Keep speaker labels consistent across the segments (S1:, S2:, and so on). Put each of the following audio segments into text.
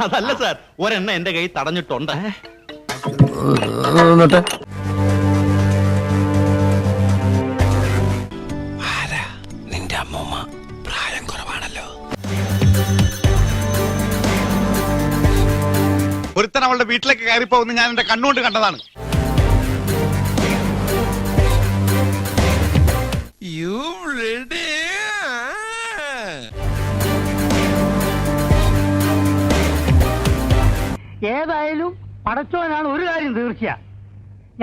S1: അതല്ല സാർ, ഒരെണ്ണ എന്റെ കൈ തടഞ്ഞിട്ടുണ്ട്.
S2: നിന്റെ അമ്മൂമ്മ പ്രായം കുറവാണല്ലോ.
S3: ഒരുത്തൻ അവളുടെ വീട്ടിലേക്ക് കയറിപ്പോകുന്ന ഞാൻ എന്റെ കണ്ണുകൊണ്ട് കണ്ടതാണ്.
S4: ഏതായാലും പടച്ചോനാണ് ഒരു കാര്യം തീർച്ച.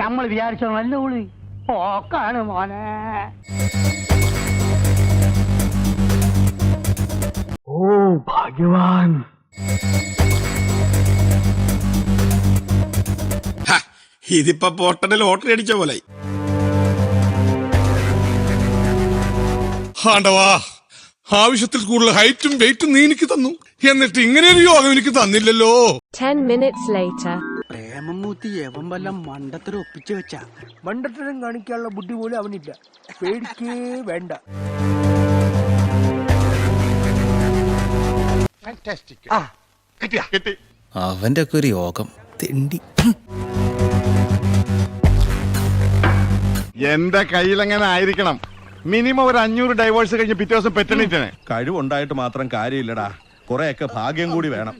S4: നമ്മൾ വിചാരിച്ചോ നല്ല ഉള്ളി പോക്കാണ് മോനെ. ഓ ഭാഗ്യവാൻ.
S2: ഇതിപ്പോ പോട്ടന്റെ ലോട്ടറി അടിച്ച പോലെ.
S5: ആണ്ടവാ, ആവശ്യത്തിൽ കൂടുതൽ ഹൈറ്റും വെയിറ്റും നീ എനിക്ക് തന്നു, എന്നിട്ട് ഇങ്ങനെ ഒരു യോഗം എനിക്ക് തന്നില്ലല്ലോ.
S6: 10 minutes later.
S4: പ്രേമം മൂത്തി യവൻ വല്ല മണ്ടത്തരം ഒപ്പിച്ചു വെച്ചാ. മണ്ടത്തരം കാണിക്കാനുള്ള ബുദ്ധി പോലും അവനില്ല. പേടിക്കേ വേണ്ട.
S3: കിട്ടി.
S2: അവന്റെ ഒക്കെ ഒരു യോഗം തെണ്ടി.
S3: എന്റെ കയ്യിലെങ്ങനെ ആയിരിക്കണം. മിനിമം ഒരു 500 ഡൈവേഴ്സ് കഴിഞ്ഞ് പിറ്റേ ദിവസം പെറ്റണിട്ടാണ്.
S7: കഴിവുണ്ടായിട്ട് മാത്രം കാര്യമില്ലടാ, കുറെയൊക്കെ ഭാഗ്യം കൂടി വേണം.